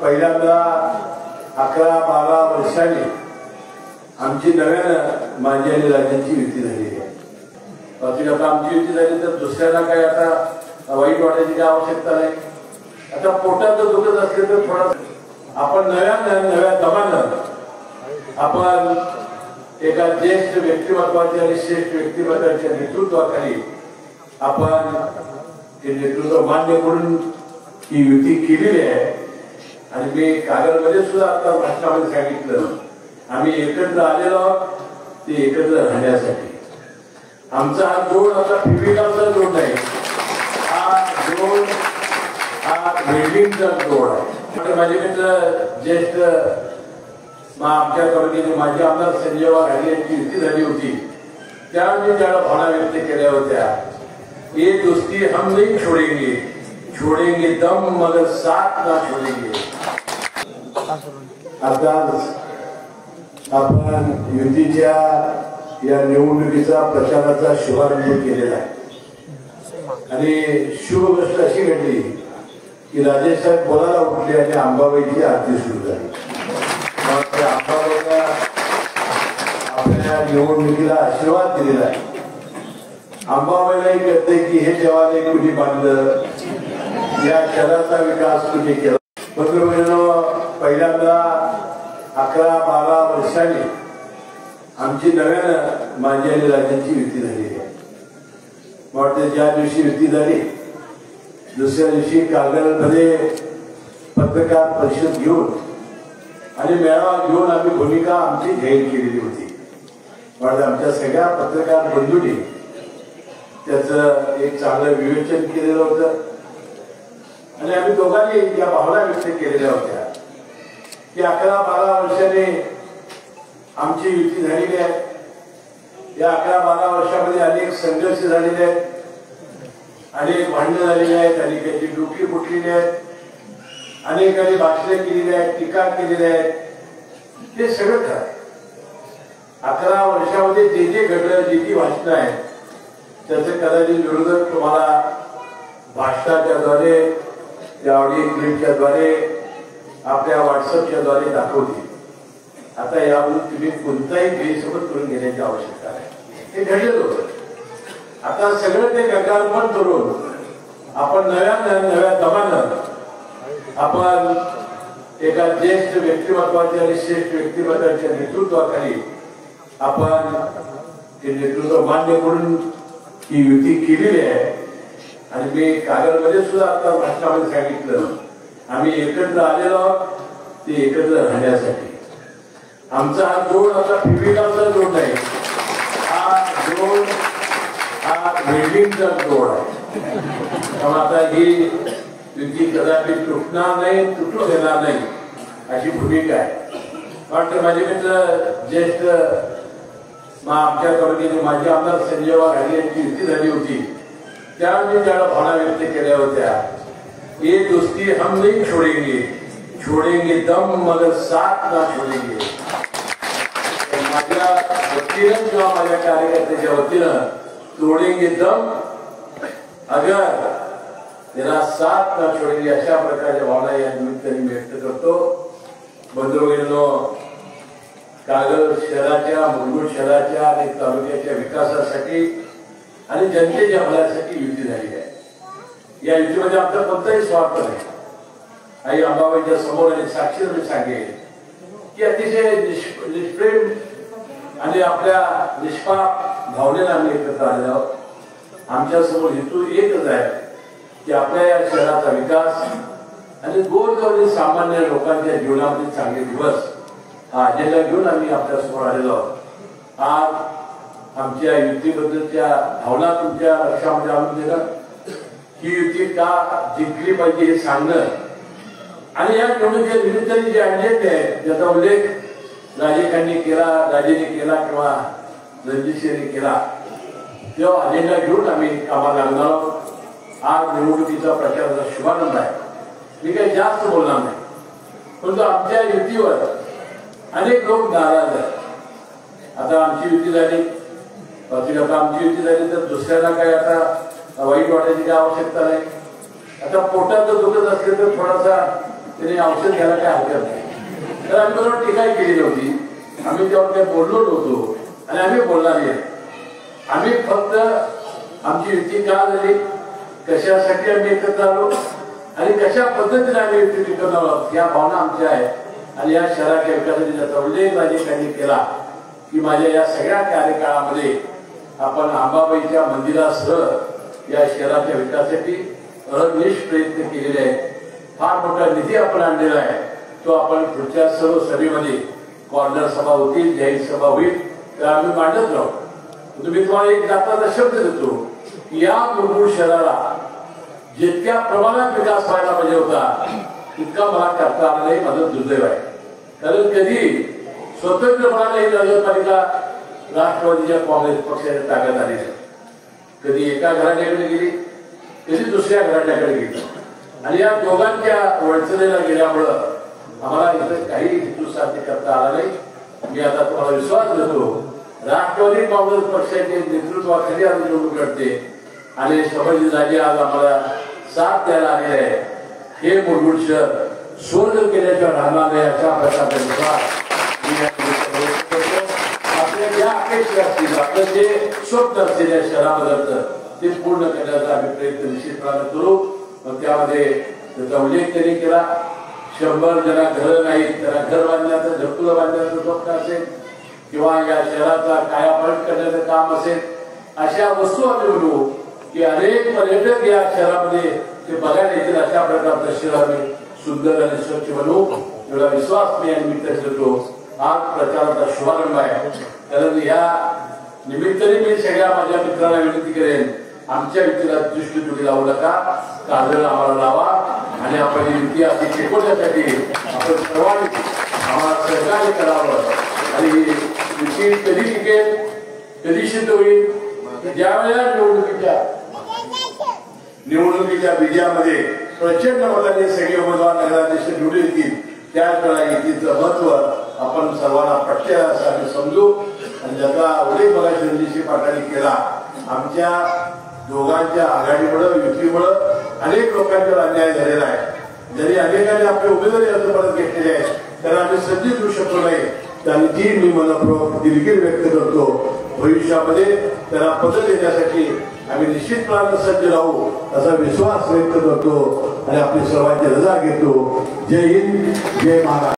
पहिल्यांदा 11-12 वर्षांनी आमची नव्यानं माझी आणि राजांची युती झालेली आहे. आता आमची युती झाली तर दुसऱ्याला काय आता वाईट वाटायची काय आवश्यकता नाही. आता पोटात दुखत असले तर थोडा आपण नव्या दमानं आपण एका ज्येष्ठ व्यक्तिमत्वाच्या आणि श्रेष्ठ व्यक्तिमत्वाच्या नेतृत्वाखाली आपण ते नेतृत्व मान्य करून ही युती केलेली आहे. आणि मी कागदमध्ये सुद्धा आता भाषणामध्ये सांगितलं आम्ही एकत्र आलेलो आहोत ते एकत्र राहण्यासाठी. आमचा हा जोड आता फिरविलाचा जोड नाही, हा जोड हा बिल्डिंगचा जोड आहे. माझे मित्र ज्येष्ठ आमच्या तालुक्याचे माजी आमदार संजय वाघ यांची युती झाली होती त्यावेळी ज्या भावना व्यक्त केल्या होत्या, ये दोस्ती हम नहीं छोड़ेंगे, छोड़ेंगे दम मगर साथ ना छोड़ेंगे. आता आपण युतीच्या या निवडणुकीचा प्रचाराचा शुभारंभ केलेला आहे आणि शुभ गोष्ट अशी घडली की राजेश साहेब बोलायला उठले आणि अंबाबाईची आरती सुरू झाली. अंबाबाईला आपल्या निवडणुकीला आशीर्वाद दिलेला आहे. अंबाबाईलाही कळते की हे देवाने कुणी बांधलं, या शहराचा विकास कुणी केला. पहिल्यांदा 11-12 वर्षांनी आमची नव्यानं माझी आणि राजांची युती झालेली आहे. वाटते ज्या दिवशी युती झाली दुसऱ्या दिवशी कागलमध्ये पत्रकार परिषद घेऊन आणि मेळावा घेऊन आम्ही भूमिका आमची जाहीर केलेली होती. वाटतं आमच्या सगळ्या पत्रकार बंधूंनी त्याचं एक चांगलं विवेचन केलेलं होतं आणि आम्ही दोघांनी या भावना व्यक्त केलेल्या होत्या की 11-12 वर्षांनी आमची युती झालेली आहे. या 11-12 वर्षामध्ये अनेक संघर्ष झालेले आहेत, अनेक भांडणं झालेली आहेत, अनेकांची डोकी फुटलेली आहेत, अनेकांनी भाषणं केलेली आहेत, टीका केलेल्या आहेत. ते सगळं खरं. 11 वर्षामध्ये जे जे घडलं, जी भाषणं आहेत त्याचे कदाचित विरोधक तुम्हाला भाषणाच्या द्वारे, त्या ऑडिओ क्लिपच्या द्वारे, आपल्या व्हॉट्सअपच्या द्वारे दाखवतील. आता यावरून तुम्ही कोणताही गैरसमज करून घेण्याची आवश्यकता नाही. हे घडलेलं होतं. आता सगळं ते गटारपण करून आपण नव्या दमानं आपण एका ज्येष्ठ व्यक्तिमत्वाच्या आणि श्रेष्ठ व्यक्तिमत्वाच्या नेतृत्वाखाली आपण ते नेतृत्व मान्य करून ही युती केलेली आहे. आणि मी कागदमध्ये सुद्धा आता भाषणामध्ये सांगितलं आम्ही एकत्र आलेलो आहोत ते एकत्र राहण्यासाठी. आमचा हा जोड आता फिरविलाचा जोड नाही, हा जोड हा बिल्डिंगचा जोड आहे. त्यामुळे आता ही युती कदाचित तुटणार नाही, तुटू देणार नाही अशी भूमिका आहे. वाटतं माझे मित्र ज्येष्ठ आमच्या तालुक्याचे माजी आमदार संजय वाघ यांची युती झाली होती त्यावेळी ज्या भावना व्यक्त केल्या होत्या, ये दोस्ती हम नहीं छोड़ेंगे, छोड़ेंगे दम मगर साथ ना छोड़ेंगे. माझ्या वतीनं किंवा माझ्या कार्यकर्त्याच्या वतीनं तोडेंगे दम अगर त्याला साथ ना छोड़ेंगे अशा प्रकारच्या भावना या निमित्ताने व्यक्त करतो. बंधुभगिनींनो, कागल शहराच्या, मुलगुड शहराच्या आणि तालुक्याच्या विकासासाठी आणि जनतेच्या भल्यासाठी युती झाली आहे. या युतीमध्ये आमचा कोणताही स्वार्थ नाही. आई अंबाबाईच्या समोर आणि साक्षीने मी सांगेन की अतिशय निष्प्रेम आणि आपल्या निष्पाप भावनेला आम्ही एकत्र आलेलो आहोत. आमच्या समोर हेतू एकच आहे की आपल्या या शहराचा विकास आणि गोरगरीब सामान्य लोकांच्या जीवनामध्ये चांगले दिवस हा अजेंडा घेऊन आम्ही आपल्या समोर आलेलो आहोत. आज आमच्या युतीबद्दलच्या भावना तुमच्या लक्षामध्ये आणून देणं, ही युती का जिंकली पाहिजे हे सांगणं आणि या निवडणुकीच्या निमित्ताने जे अजेंडे आहेत ज्याचा उल्लेख राजेखांनी केला, राजेने केला किंवा रणजितसिंहने केला, तेव्हा अजेंडा घेऊन आम्ही कामाला लागणार आहोत. आज निवडणुकीचा प्रचाराचा शुभारंभ आहे. मी काही जास्त बोलणार नाही, परंतु आमच्या युतीवर अनेक लोक नाराज आहेत. आता आमची युती झाली, आता आमची युती झाली तर दुसऱ्याला काय आता वाईट वाटायची काय आवश्यकता नाही. आता पोटात जर दुखत असले तर थोडासा त्याने औषध घ्यायला काय हरकत नाही. तर आम्ही बरोबर टीकाही केली नव्हती, आम्ही त्यावर काही बोललो नव्हतो आणि आम्ही बोलणार नाही. आम्ही फक्त आमची युती का झाली, कशासाठी आम्ही एकत्र आलो आणि कशा पद्धतीने आम्ही युती एकत्र आलो या भावना आमच्या आहेत. आणि या शहराच्या विकासासाठी त्याचा उल्लेख त्यांनी केला की माझ्या या सगळ्या कार्यकाळामध्ये आपण अंबाबाईच्या मंदिरासह या शहराच्या विकासासाठी अनिश प्रयत्न केलेले आहेत. फार मोठा निधी आपण आणलेला आहे, तो आपण पुढच्या सर्व सभेमध्ये कॉर्नर सभा होतील, जाहीर सभा होईल, तर आम्ही मांडत राहू. तुम्ही तुम्हाला एक जाताचा शब्द देतो की या मुरगुड शहराला जितक्या प्रमाणात विकास व्हायला पाहिजे होता तितका मला करता आला नाही. माझं दुर्दैव आहे, कारण कधी स्वतंत्रपणाने ही नगरपालिका राष्ट्रवादीच्या काँग्रेस पक्षाच्या ताब्यात आली नाही. कधी एका घराण्याकडे गेली, कधी दुसऱ्या घराण्याकडे गेली आणि या दोघांच्या वळचणीला गेल्यामुळं आम्हाला इथं काही हेतू साध्य करता आला नाही. मी आता तुम्हाला विश्वास देतो, राष्ट्रवादी काँग्रेस पक्षाचे नेतृत्वाखाली आज निवडणूक लढते आणि शपथची जागी आज आम्हाला साथ द्यायला आलेले आहे. हे मुरगुड शहर स्वर्ग केल्याच्या राहणार नाही अशा प्रकारचा विश्वास आपल्या ज्या अपेक्षा असतील, आपलं जे स्वप्न असतील या शहराबद्दल ते पूर्ण करण्याचा आम्ही प्रयत्न निश्चितपणे करू. मग त्यामध्ये त्याचा उल्लेख त्यांनी केला, 100 ज्यांना घरं नाहीत त्यांना घर बांधण्याचं, घरकुलं बांधण्याचं स्वप्न असेल किंवा या शहराचा कायापालट करण्याचं काम असेल, अशा वस्तू आम्ही म्हणू की अनेक पर्यटक या शहरामध्ये ते बघायला येतील. अशा प्रकारचं शहर आम्ही सुंदर आणि स्वच्छ बनवू एवढा विश्वास मी या निमित्ताने देतो. आज प्रचाराचा शुभारंभ आहे, कारण या निमित्ताने मी सगळ्या माझ्या मित्रांना विनंती करेन, आमच्या युतीला दृष्टी लावू नका, काजळ आम्हाला लावा आणि आपण युती अशी टिकवण्यासाठी आपण सर्वांनी आम्हाला सहकार्य करावं. आणि युती कधी टिकेल, कधी सिद्ध होईल, ज्या वेळेला निवडणुकीच्या विजयामध्ये प्रचंड मतांनी सगळे उमेदवार नगराध्यक्ष निवडून येतील, त्याच वेळा युतीचं महत्व आपण सर्वांना पटते असं आम्ही समजू. आणि ज्याचा उल्लेख बघा रणजितसिंह पाटलांनी केला, आमच्या दोघांच्या आघाडीमुळे युतीमुळे अनेक लोकांच्यावर अन्याय झालेला आहे. जरी अनेकांनी आपले उमेदवारी अर्ज परत घेतलेले आहेत, तर आम्ही संधी देऊ शकलो नाही. त्यांची मी मनपूर्वक दिलगिरी व्यक्त करतो. भविष्यामध्ये त्यांना पद देण्यासाठी आम्ही निश्चितपणे सज्ज राहू असा विश्वास व्यक्त करतो आणि आपली सर्वांची रजा घेतो. जय हिंद, जय महाराष्ट्र.